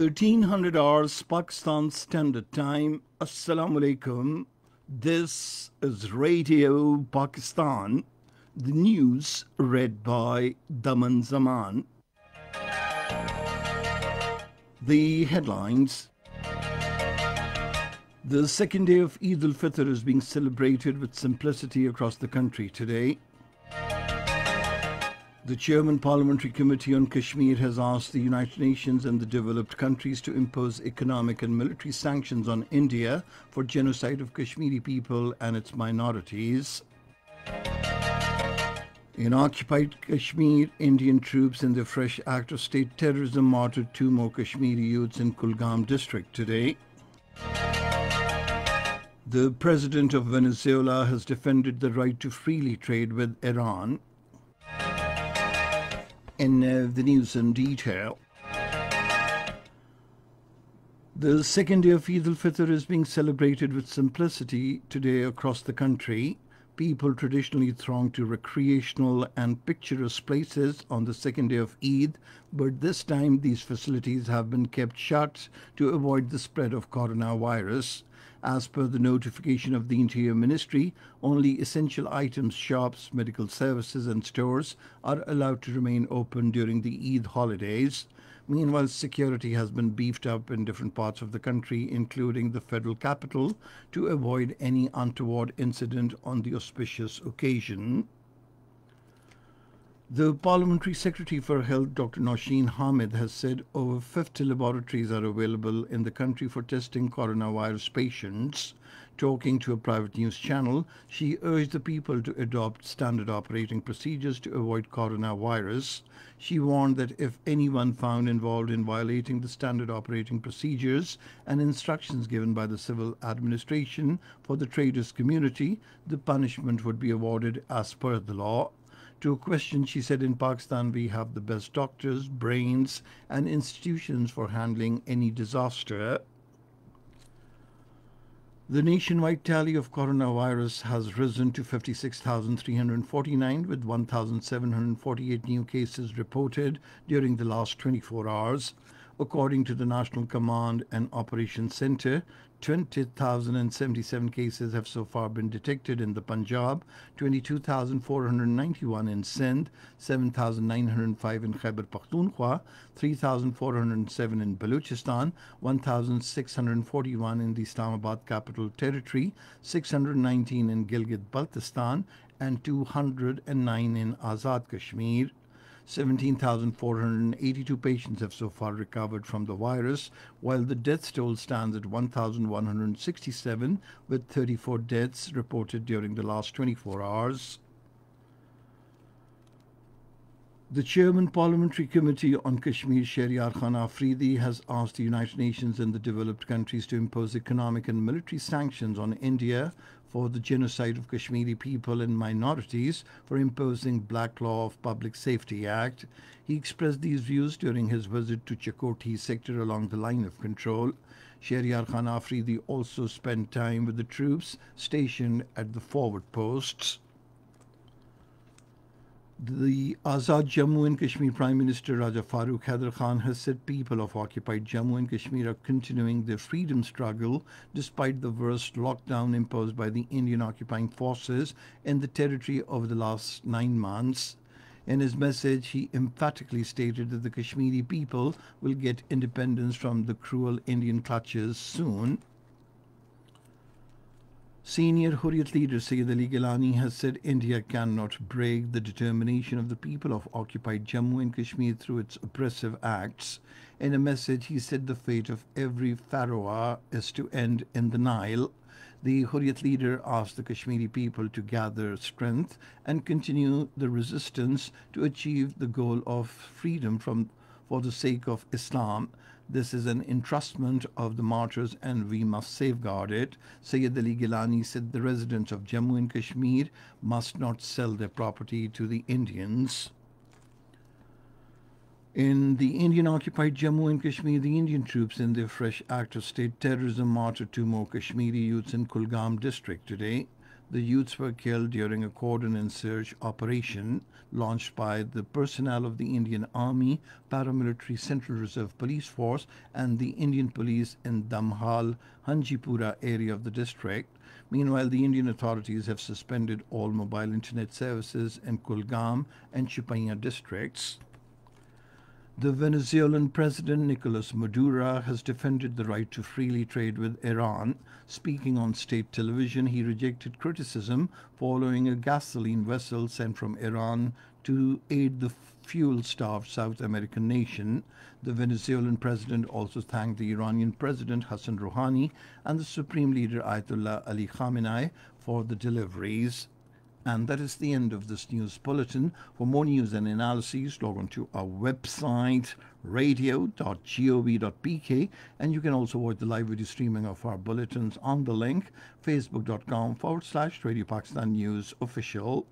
1300 hours Pakistan Standard Time. Assalamu alaikum. This is Radio Pakistan. The news read by Daman Zaman. The headlines. The second day of Eid al-Fitr is being celebrated with simplicity across the country today. The Chairman Parliamentary Committee on Kashmir has asked the United Nations and the developed countries to impose economic and military sanctions on India for genocide of Kashmiri people and its minorities. In occupied Kashmir, Indian troops in the fresh act of state terrorism martyred 2 more Kashmiri youths in Kulgam district today. The President of Venezuela has defended the right to freely trade with Iran. In the news in detail. The second day of Eid al-Fitr is being celebrated with simplicity today across the country. People traditionally throng to recreational and picturesque places on the second day of Eid, but this time these facilities have been kept shut to avoid the spread of coronavirus. As per the notification of the Interior Ministry, only essential items, shops, medical services and stores are allowed to remain open during the Eid holidays. Meanwhile, security has been beefed up in different parts of the country, including the federal capital, to avoid any untoward incident on the auspicious occasion. The Parliamentary Secretary for Health, Dr. Nausheen Hamid, has said over 50 laboratories are available in the country for testing coronavirus patients. Talking to a private news channel, she urged the people to adopt standard operating procedures to avoid coronavirus. She warned that if anyone found involved in violating the standard operating procedures and instructions given by the civil administration for the traders community, the punishment would be awarded as per the law. To a question, she said, in Pakistan we have the best doctors, brains and institutions for handling any disaster. The nationwide tally of coronavirus has risen to 56,349 with 1,748 new cases reported during the last 24 hours. According to the National Command and Operations Center, 20,077 cases have so far been detected in the Punjab, 22,491 in Sindh, 7,905 in Khyber Pakhtunkhwa, 3,407 in Balochistan, 1,641 in the Islamabad Capital Territory, 619 in Gilgit-Baltistan, and 209 in Azad Kashmir. 17,482 patients have so far recovered from the virus, while the death toll stands at 1,167, with 34 deaths reported during the last 24 hours. The Chairman Parliamentary Committee on Kashmir, Shehryar Khan Afridi, has asked the United Nations and the developed countries to impose economic and military sanctions on India for the genocide of Kashmiri people and minorities for imposing Black Law of Public Safety Act. He expressed these views during his visit to Chakoti sector along the line of control. Shehryar Khan Afridi also spent time with the troops stationed at the forward posts. The Azad Jammu and Kashmir Prime Minister Raja Farooq Haider Khan has said people of occupied Jammu and Kashmir are continuing their freedom struggle despite the worst lockdown imposed by the Indian occupying forces in the territory over the last 9 months. In his message, he emphatically stated that the Kashmiri people will get independence from the cruel Indian clutches soon. Senior Hurriyat leader Sayyid Ali Gilani has said India cannot break the determination of the people of occupied Jammu and Kashmir through its oppressive acts. In a message, he said the fate of every Pharaoh is to end in the Nile. The Hurriyat leader asked the Kashmiri people to gather strength and continue the resistance to achieve the goal of freedom for the sake of Islam. This is an entrustment of the martyrs and we must safeguard it. Sayyid Ali Gilani said the residents of Jammu and Kashmir must not sell their property to the Indians. In the Indian-occupied Jammu and Kashmir, the Indian troops in their fresh act of state terrorism martyred 2 more Kashmiri youths in Kulgam district today. The youths were killed during a cordon and search operation launched by the personnel of the Indian Army, Paramilitary Central Reserve Police Force, and the Indian Police in Damhal, Hanjipura area of the district. Meanwhile, the Indian authorities have suspended all mobile internet services in Kulgam and Chipaya districts. The Venezuelan President Nicolas Maduro has defended the right to freely trade with Iran. Speaking on state television, he rejected criticism following a gasoline vessel sent from Iran to aid the fuel-starved South American nation. The Venezuelan president also thanked the Iranian President Hassan Rouhani and the Supreme Leader Ayatollah Ali Khamenei for the deliveries. And that is the end of this news bulletin. For more news and analyses, log on to our website, radio.gov.pk, and you can also watch the live video streaming of our bulletins on the link, facebook.com/Radio Pakistan News Official.